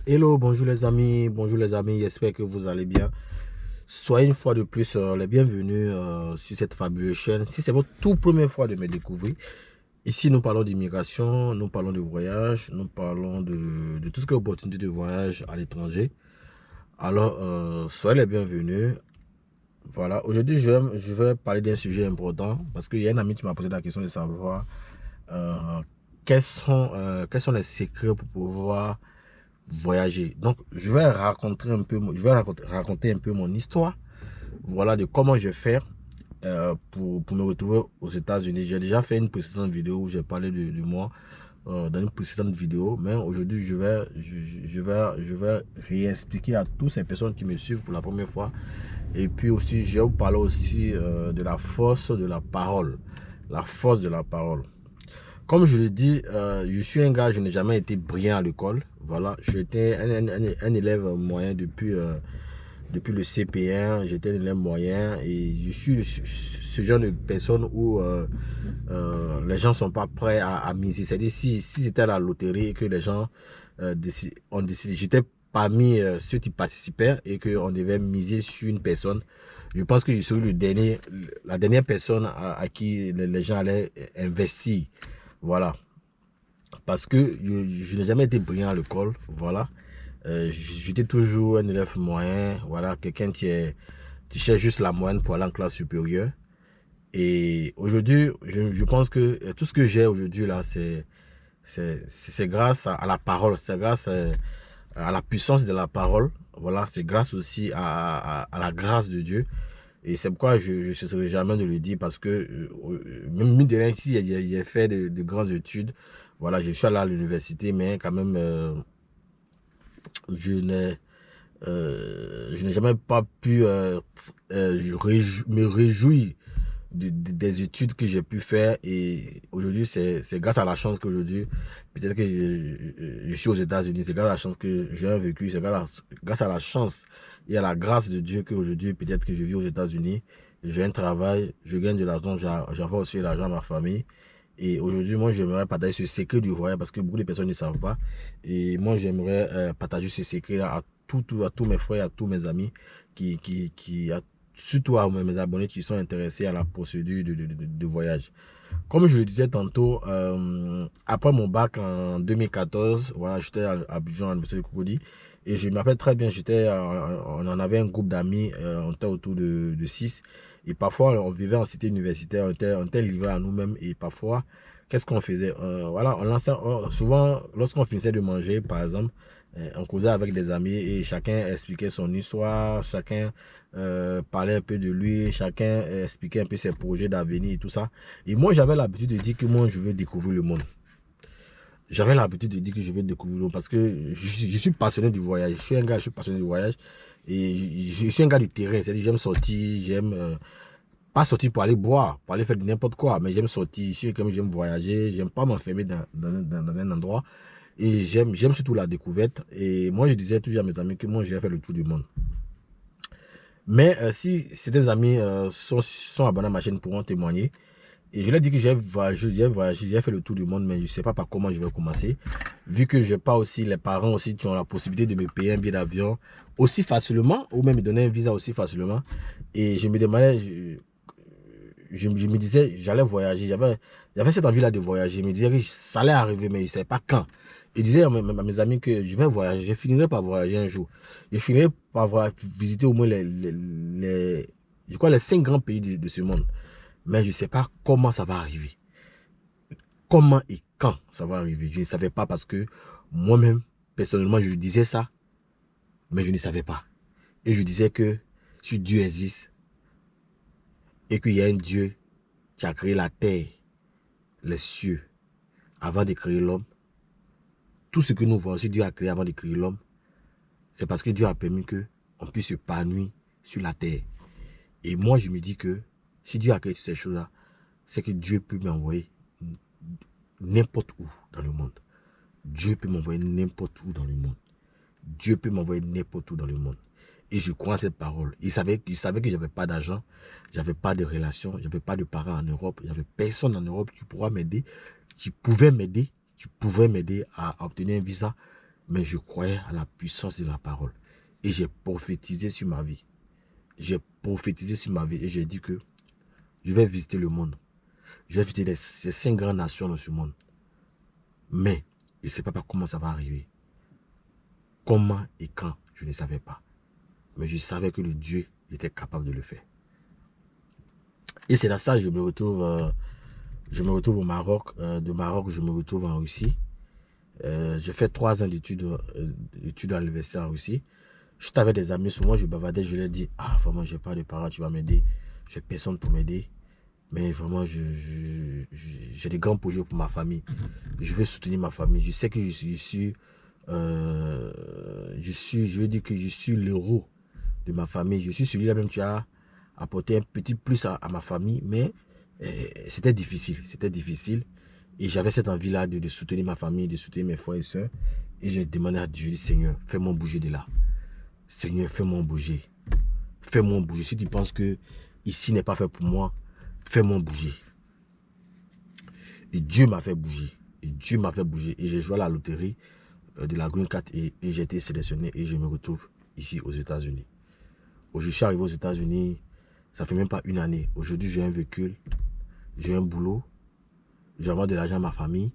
Hello, bonjour les amis, j'espère que vous allez bien. Soyez une fois de plus les bienvenus sur cette fabuleuse chaîne. Si c'est votre toute première fois de me découvrir, ici nous parlons d'immigration, nous parlons de voyage, nous parlons de tout ce qui est opportunité de voyage à l'étranger. Alors, soyez les bienvenus. Voilà, aujourd'hui je vais parler d'un sujet important parce qu'il y a un ami qui m'a posé la question de savoir euh, quels sont les secrets pour pouvoir voyager. Donc, raconter un peu mon histoire. Voilà de comment je vais faire pour me retrouver aux États-Unis. J'ai déjà fait une précédente vidéo où j'ai parlé de moi dans une précédente vidéo, mais aujourd'hui je vais réexpliquer à toutes ces personnes qui me suivent pour la première fois. Et puis aussi, je vais vous parler aussi de la force de la parole. La force de la parole. Comme je l'ai dit, je suis un gars, je n'ai jamais été brillant à l'école. Voilà, j'étais un élève moyen depuis le CP1, j'étais un élève moyen et je suis ce genre de personne où les gens ne sont pas prêts à miser. C'est-à-dire si c'était la loterie et que les gens ont décidé, j'étais parmi ceux qui participaient et qu'on devait miser sur une personne, je pense que je serais la dernière personne à qui les gens allaient investir. Voilà. Parce que je n'ai jamais été brillant à l'école. Voilà. J'étais toujours un élève moyen. Voilà. Quelqu'un qui cherche juste la moyenne pour aller en classe supérieure. Et aujourd'hui, je pense que tout ce que j'ai aujourd'hui là, c'est grâce à la parole. C'est grâce à la puissance de la parole. Voilà. C'est grâce aussi à la grâce de Dieu. Et c'est pourquoi je ne cesserai jamais de le dire parce que même mine de rien, ici, il a fait de grandes études. Voilà, je suis allé à l'université, mais quand même, je n'ai jamais pas pu me réjouir des études que j'ai pu faire. Et aujourd'hui, c'est grâce à la chance qu'aujourd'hui, peut-être que je suis aux États-Unis, c'est grâce à la chance que j'ai vécu, c'est grâce à la chance et à la grâce de Dieu qu'aujourd'hui, peut-être que je vis aux États-Unis, j'ai un travail, je gagne de l'argent, j'envoie aussi de l'argent à ma famille. Et aujourd'hui, moi, j'aimerais partager ce secret du voyage parce que beaucoup de personnes ne savent pas. Et moi, j'aimerais partager ce secret-là à tous mes frères, à tous mes amis, surtout à mes abonnés qui sont intéressés à la procédure de voyage. Comme je le disais tantôt, après mon bac en 2014, voilà, j'étais à Abidjan, à l'Université de Cocody. Et je me rappelle très bien, on en avait un groupe d'amis, on était autour de 6. Et parfois, on vivait en cité universitaire, on était livrés à nous-mêmes. Et parfois, qu'est-ce qu'on faisait? Voilà, souvent, lorsqu'on finissait de manger, par exemple, on causait avec des amis et chacun expliquait son histoire, chacun parlait un peu de lui, chacun expliquait un peu ses projets d'avenir et tout ça. Et moi, j'avais l'habitude de dire que moi, je veux découvrir le monde. J'avais l'habitude de dire que je veux découvrir le monde parce que je suis passionné du voyage. Je suis un gars, je suis passionné du voyage. Et je suis un gars du terrain. C'est-à-dire, j'aime sortir, j'aime pas sortir pour aller boire, pour aller faire n'importe quoi, mais j'aime sortir. Je suis comme j'aime voyager, j'aime pas m'enfermer dans un endroit. Et j'aime surtout la découverte. Et moi, je disais toujours à mes amis que moi, j'ai fait le tour du monde. Mais si certains amis sont abonnés à ma chaîne pourront témoigner. Et je leur ai dit que j'ai fait le tour du monde, mais je ne sais pas par comment je vais commencer. Vu que je n'ai pas aussi les parents aussi qui ont la possibilité de me payer un billet d'avion aussi facilement, ou même me donner un visa aussi facilement. Et je me demandais, je me disais, j'allais voyager. J'avais cette envie-là de voyager. Je me disais que ça allait arriver, mais je ne savais pas quand. Je disais à mes amis que je vais voyager. Je finirai par voyager un jour. Je finirai par visiter au moins je crois les 5 grands pays de ce monde. Mais je ne sais pas comment ça va arriver. Comment et quand ça va arriver. Je ne savais pas parce que moi-même, personnellement, je disais ça, mais je ne savais pas. Et je disais que si Dieu existe et qu'il y a un Dieu qui a créé la terre, les cieux, avant de créer l'homme, tout ce que nous voyons, si Dieu a créé avant de créer l'homme, c'est parce que Dieu a permis qu'on puisse s'épanouir sur la terre. Et moi, je me dis que si Dieu a créé ces choses-là, c'est que Dieu peut m'envoyer n'importe où dans le monde. Dieu peut m'envoyer n'importe où dans le monde. Dieu peut m'envoyer n'importe où dans le monde. Et je crois en cette parole. Il savait que je n'avais pas d'argent, je n'avais pas de relations, je n'avais pas de parents en Europe, il n'y avait personne en Europe qui pourra m'aider, qui pouvait m'aider à obtenir un visa. Mais je croyais à la puissance de la parole. Et j'ai prophétisé sur ma vie. J'ai prophétisé sur ma vie et j'ai dit que je vais visiter le monde. Je vais visiter ces 5 grandes nations dans ce monde. Mais je ne sais pas comment ça va arriver. Comment et quand, je ne savais pas. Mais je savais que le Dieu était capable de le faire. Et c'est dans ça que je me retrouve au Maroc. De Maroc, je me retrouve en Russie. J'ai fait 3 ans d'études à l'université en Russie. J'étais avec des amis, souvent je bavardais, je leur dis, ah vraiment j'ai pas de parents, tu vas m'aider. J'ai personne pour m'aider. Mais vraiment, j'ai des grands projets pour ma famille. Je veux soutenir ma famille. Je sais que je veux dire que je suis l'héros de ma famille. Je suis celui-là même qui a apporté un petit plus à ma famille. Mais c'était difficile. C'était difficile. Et j'avais cette envie-là de soutenir ma famille, de soutenir mes frères et sœurs. Et j'ai demandé à Dieu, Seigneur, fais-moi bouger de là. Seigneur, fais-moi bouger. Fais-moi bouger. Si tu penses que ici n'est pas fait pour moi, fais-moi bouger. Et Dieu m'a fait bouger. Et Dieu m'a fait bouger. Et j'ai joué à la loterie de la Green Card et j'ai été sélectionné et je me retrouve ici aux États-Unis. Aujourd'hui, je suis arrivé aux États-Unis, ça fait même pas une année. Aujourd'hui, j'ai un véhicule, j'ai un boulot, j'envoie de l'argent à ma famille.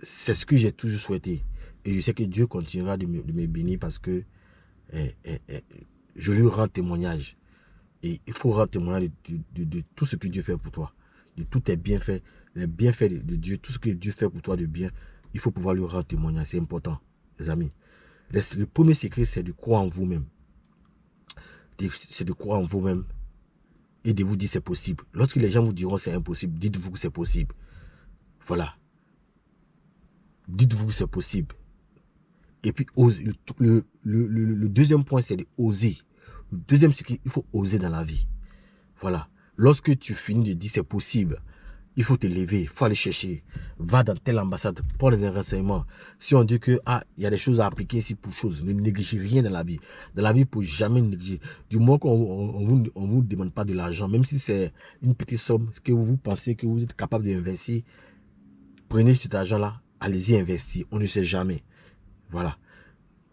C'est ce que j'ai toujours souhaité. Et je sais que Dieu continuera de me bénir parce que je lui rends témoignage. Et il faut rendre témoignage de tout ce que Dieu fait pour toi. De tous tes bienfaits, les bienfaits de Dieu, tout ce que Dieu fait pour toi de bien. Il faut pouvoir lui rendre témoignage. C'est important, les amis. Le premier secret, c'est de croire en vous-même. C'est de croire en vous-même et de vous dire c'est possible. Lorsque les gens vous diront c'est impossible, dites-vous que c'est possible. Voilà. Dites-vous que c'est possible. Et puis, le deuxième point, c'est d'oser. Le deuxième, c'est qu'il faut oser dans la vie. Voilà. Lorsque tu finis de dire c'est possible, il faut te lever, il faut aller chercher. Va dans telle ambassade, prends les renseignements. Si on dit que il y a des choses à appliquer ici pour choses, ne négligez rien dans la vie. Dans la vie, il ne faut jamais négliger. Du moment qu'on ne vous demande pas de l'argent, même si c'est une petite somme que vous pensez que vous êtes capable d'investir, prenez cet argent-là, allez-y investir. On ne sait jamais. Voilà.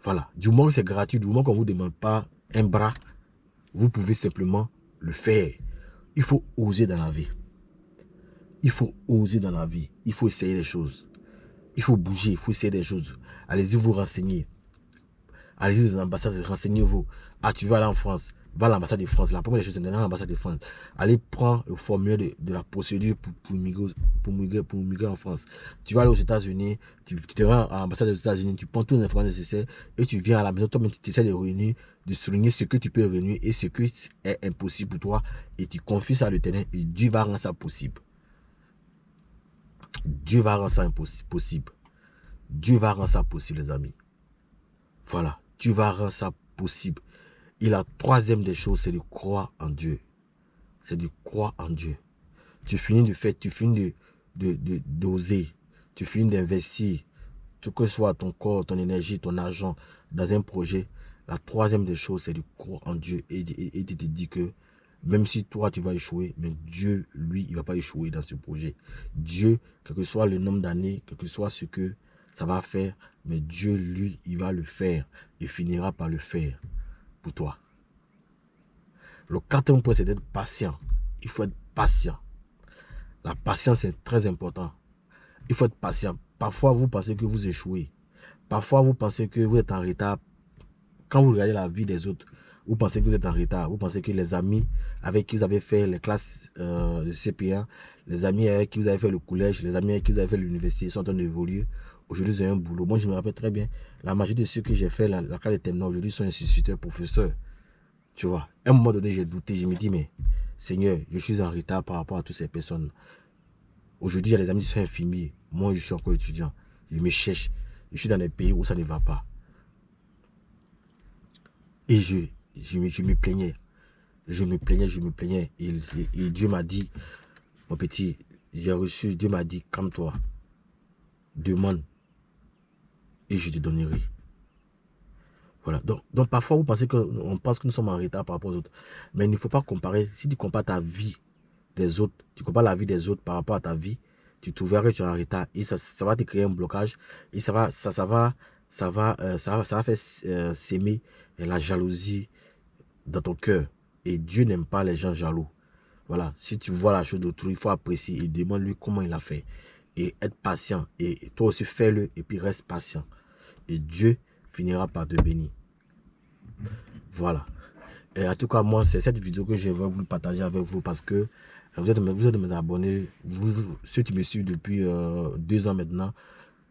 Voilà. Du moment que c'est gratuit, du moment qu'on ne vous demande pas un bras, vous pouvez simplement le faire. Il faut oser dans la vie. Il faut oser dans la vie. Il faut essayer les choses. Il faut bouger. Il faut essayer des choses. Allez-y vous renseigner. Allez-y dans l'ambassade, renseignez-vous. Ah, tu veux aller en France. Va à l'ambassade de France. La première des choses, c'est d'aller à l'ambassade de France. Allez prendre le formulaire de la procédure pour migrer en France. Tu vas aller aux États-Unis. Tu te rends à l'ambassade des États-Unis. Tu prends toutes les informations nécessaires. Et tu viens à la maison. Toi-même, tu essaies de réunir, de souligner ce que tu peux réunir et ce qui est impossible pour toi. Et tu confies ça à l'Éternel. Et Dieu va rendre ça possible. Dieu va rendre ça possible. Dieu va rendre ça possible, les amis. Voilà. Dieu va rendre ça possible. Et la troisième des choses, c'est de croire en Dieu. C'est de croire en Dieu. Tu finis de faire, tu finis d'oser. Tu finis d'investir. Que ce soit ton corps, ton énergie, ton argent dans un projet. La troisième des choses, c'est de croire en Dieu et de te dire que même si toi, tu vas échouer, mais Dieu, lui, il ne va pas échouer dans ce projet. Dieu, quel que soit le nombre d'années, quel que soit ce que ça va faire, mais Dieu, lui, il va le faire. Il finira par le faire pour toi. Le quatrième point, c'est d'être patient. Il faut être patient. La patience, c'est très important. Il faut être patient. Parfois, vous pensez que vous échouez. Parfois, vous pensez que vous êtes en retard. Quand vous regardez la vie des autres, vous pensez que vous êtes en retard. Vous pensez que les amis avec qui vous avez fait les classes de CP1, les amis avec qui vous avez fait le collège, les amis avec qui vous avez fait l'université sont en train d'évoluer. Aujourd'hui, vous avez un boulot. Moi, je me rappelle très bien, la majorité de ceux que j'ai fait la classe de terminale aujourd'hui sont instituteurs, professeurs. Tu vois, à un moment donné, j'ai douté. Je me dis, mais Seigneur, je suis en retard par rapport à toutes ces personnes. Aujourd'hui, il y a des amis qui sont infirmiers. Moi, je suis encore étudiant. Je me cherche. Je suis dans des pays où ça ne va pas. Et je me plaignais. Je me plaignais. Et Dieu m'a dit, mon petit, j'ai reçu, Dieu m'a dit, calme-toi. Demande. Et je te donnerai. Voilà. Donc parfois, vous pensez qu'on pense que nous sommes en retard par rapport aux autres. Mais il ne faut pas comparer. Si tu compares ta vie des autres, tu compares la vie des autres par rapport à ta vie, tu trouveras que tu es en retard et ça va te créer un blocage et ça va faire s'aimer la jalousie dans ton cœur. Et Dieu n'aime pas les gens jaloux. Voilà, si tu vois la chose d'autrui, il faut apprécier et demande-lui comment il a fait. Et être patient. Et toi aussi, fais-le et puis reste patient. Et Dieu finira par te bénir. Voilà. Et en tout cas, moi, c'est cette vidéo que je vais vous partager avec vous parce que vous êtes mes abonnés. Ceux qui me suivent depuis 2 ans maintenant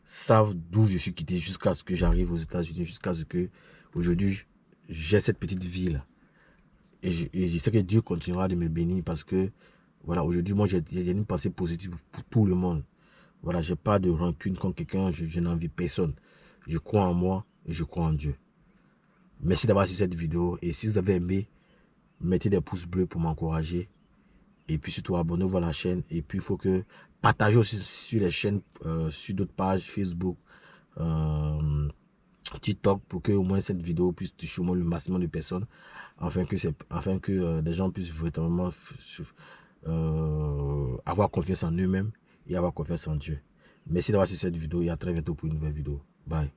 savent d'où je suis quitté jusqu'à ce que j'arrive aux États-Unis, jusqu'à ce que aujourd'hui j'ai cette petite vie-là. Et je sais que Dieu continuera de me bénir parce que, voilà, aujourd'hui, moi, j'ai une pensée positive pour tout le monde. Voilà, j'ai pas de rancune contre quelqu'un, je n'envie personne. Je crois en moi et je crois en Dieu. Merci d'avoir suivi cette vidéo et si vous avez aimé, mettez des pouces bleus pour m'encourager. Et puis surtout, abonnez-vous à la chaîne. Et puis, il faut que partagez aussi sur les chaînes, sur d'autres pages, Facebook, TikTok, pour que au moins cette vidéo puisse toucher au moins le maximum de personnes, afin que les gens puissent vraiment avoir confiance en eux-mêmes et avoir confiance en Dieu. Merci d'avoir suivi cette vidéo et à très bientôt pour une nouvelle vidéo. Bye.